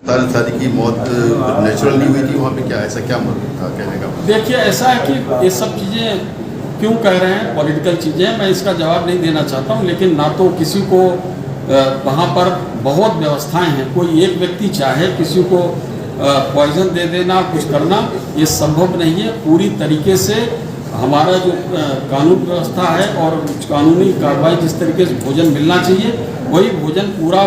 सादी की मौत नेचुरल नहीं हुई थी, वहाँ पे क्या ऐसा क्या था कहने का? देखिए, ऐसा है कि ये सब चीज़ें क्यों कह रहे हैं, पॉलिटिकल चीज़ें, मैं इसका जवाब नहीं देना चाहता हूँ। लेकिन ना तो किसी को वहाँ पर बहुत व्यवस्थाएं हैं, कोई एक व्यक्ति चाहे किसी को पॉइजन दे देना, कुछ करना, ये संभव नहीं है। पूरी तरीके से हमारा जो कानून व्यवस्था है और कानूनी कार्रवाई जिस तरीके से भोजन मिलना चाहिए, वही भोजन पूरा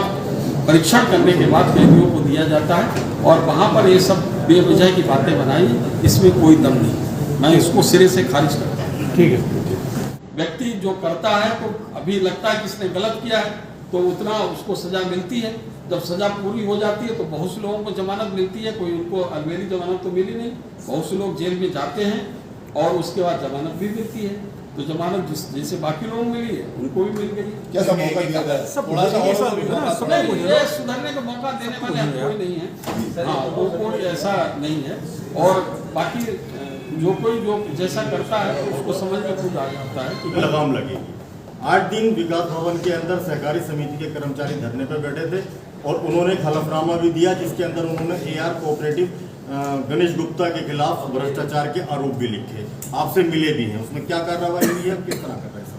परीक्षण करने के बाद कैदियों को दिया जाता है। और वहाँ पर ये सब बेवजह की बातें बनाई, इसमें कोई दम नहीं। मैं इसको सिरे से खारिज करता हूँ। ठीक है। व्यक्ति जो करता है तो अभी लगता है कि इसने गलत किया है तो उतना उसको सजा मिलती है। जब सजा पूरी हो जाती है तो बहुत से लोगों को जमानत मिलती है, कोई उनको अलवेली जमानत तो मिली नहीं। बहुत से लोग जेल में जाते हैं और उसके बाद जमानत भी मिलती है। तो जमानत जैसे बाकी लोगों को मिली है उनको भी मिल गई। क्या सब मौका दिया जाए? ये सुधरने का मौका देने वाले कोई नहीं है। हाँ, वो कोई ऐसा नहीं है। और बाकी जो कोई जो जैसा करता है उसको समझ में खुद आ जाता है कि लगाम लगेगी। 8 दिन विकास भवन के अंदर सहकारी समिति के कर्मचारी धरने पर बैठे थे और उन्होंने हलफनामा भी दिया, जिसके अंदर उन्होंने AR कोऑपरेटिव गणेश गुप्ता के खिलाफ भ्रष्टाचार के आरोप भी लिखे, आपसे मिले भी हैं। उसमें क्या कार्रवाई हुई है, किस तरह कर रहे हैं?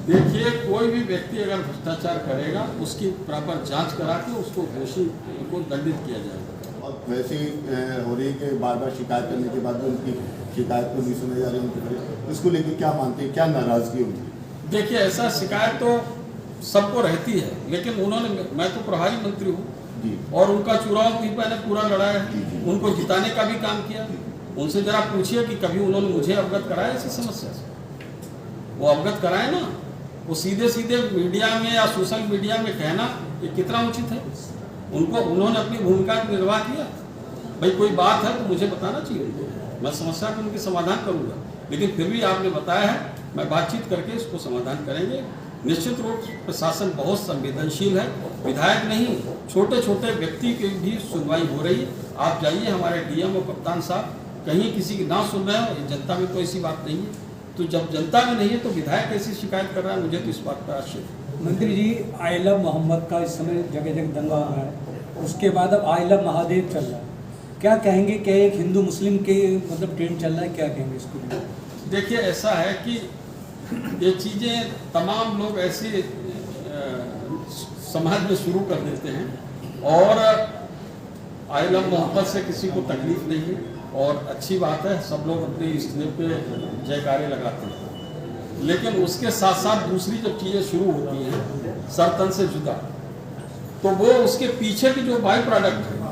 देखिए, कोई भी व्यक्ति अगर भ्रष्टाचार करेगा उसकी प्रॉपर जांच करा के उसको दोषी को दंडित किया जाएगा। और वैसे हो रही है कि बार बार शिकायत करने के बाद उनकी शिकायत को नहीं सुनी जा रही उनकी, इसको लेकर क्या मानते हैं, क्या नाराजगी होगी? देखिए, ऐसा शिकायत तो सबको रहती है, लेकिन उन्होंने, मैं तो प्रभारी मंत्री हूँ और उनका चुनाव भी मैंने पूरा लड़ाया है, उनको जिताने का भी काम किया। उनसे जरा पूछिए कि कभी उन्होंने मुझे अवगत कराया इसी समस्या से। वो अवगत कराए ना, वो सीधे सीधे मीडिया में या सोशल मीडिया में कहना ये कितना उचित है? उन्होंने अपनी भूमिका का निर्वाह किया। भाई कोई बात है तो मुझे बताना चाहिए उनको, मैं समस्या को उनके समाधान करूंगा। लेकिन फिर भी आपने बताया है, मैं बातचीत करके इसको समाधान करेंगे। निश्चित रूप से प्रशासन बहुत संवेदनशील है, विधायक नहीं, छोटे छोटे व्यक्ति की भी सुनवाई हो रही है। आप जाइए, हमारे DM और कप्तान साहब कहीं किसी की ना सुन रहे हो, जनता में तो ऐसी बात नहीं है। तो जब जनता में नहीं है तो विधायक कैसी शिकायत कर रहा है, मुझे तो इस बात पर आश्चर्य है। मंत्री जी, आई लव मोहम्मद का इस समय जगह जगह दंगा हो रहा है, उसके बाद अब आई लव महादेव चल रहा है, क्या कहेंगे? क्या एक हिंदू मुस्लिम के मतलब ट्रेंड चल रहा है, क्या कहेंगे इसको? देखिए, ऐसा है कि ये चीज़ें तमाम लोग ऐसे समाज में शुरू कर देते हैं और आई लव मोहब्बत से किसी को तकलीफ नहीं है और अच्छी बात है, सब लोग अपने इस्तेमाल पे जयकारे लगाते हैं। लेकिन उसके साथ साथ दूसरी जब चीज़ें शुरू होती हैं सरतन से जुदा, तो वो उसके पीछे की जो बाई प्रोडक्ट है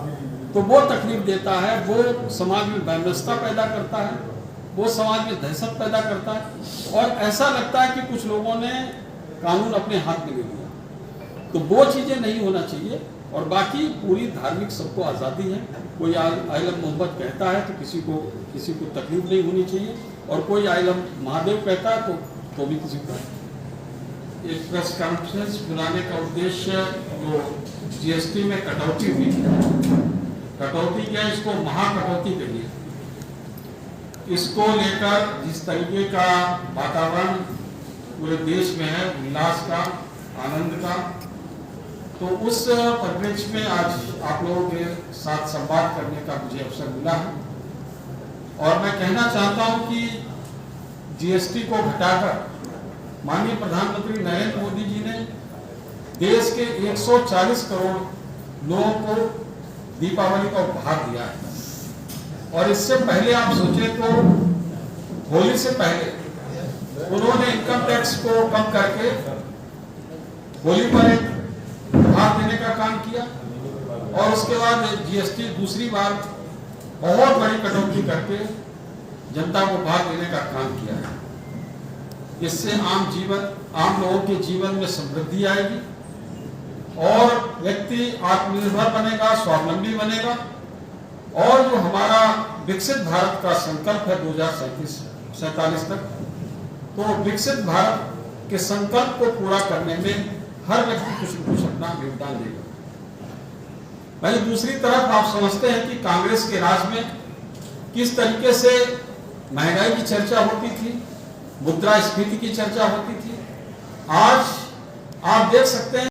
तो वो तकलीफ देता है, वो समाज में वैमनस्यता पैदा करता है, वो समाज में दहशत पैदा करता है और ऐसा लगता है कि कुछ लोगों ने कानून अपने हाथ में ले लिया। तो वो चीज़ें नहीं होना चाहिए। और बाकी पूरी धार्मिक सबको आज़ादी है, कोई आई लव मोहब्बत कहता है तो किसी को तकलीफ नहीं होनी चाहिए, और कोई आई लव महादेव कहता है तो भी किसी को। एक प्रेस कॉन्फ्रेंस बुलाने का उद्देश्य जो GST में कटौती हुई, कटौती क्या, इसको महाकटौती करिए, इसको लेकर जिस तरीके का वातावरण पूरे देश में है, उल्लास का, आनंद का, तो उस परिप्रेक्ष्य में आज आप लोगों के साथ संवाद करने का मुझे अवसर मिला है। और मैं कहना चाहता हूं कि GST को घटाकर माननीय प्रधानमंत्री नरेंद्र मोदी जी ने देश के 140 करोड़ लोगों को दीपावली का उपहार दिया है। और इससे पहले आप सोचे तो होली से पहले उन्होंने इनकम टैक्स को कम करके होली पर एक उपहार देने का काम किया और उसके बाद GST दूसरी बार बहुत बड़ी कटौती करके जनता को उपहार देने का काम किया है। इससे आम लोगों के जीवन में समृद्धि आएगी और व्यक्ति आत्मनिर्भर बनेगा, स्वावलंबी बनेगा। और जो हमारा विकसित भारत का संकल्प है 2047 तक, तो विकसित भारत के संकल्प को पूरा करने में हर व्यक्ति कुछ न कुछ अपना योगदान देगा। वहीं दूसरी तरफ आप समझते हैं कि कांग्रेस के राज में किस तरीके से महंगाई की चर्चा होती थी, मुद्रास्फीति की चर्चा होती थी। आज आप देख सकते हैं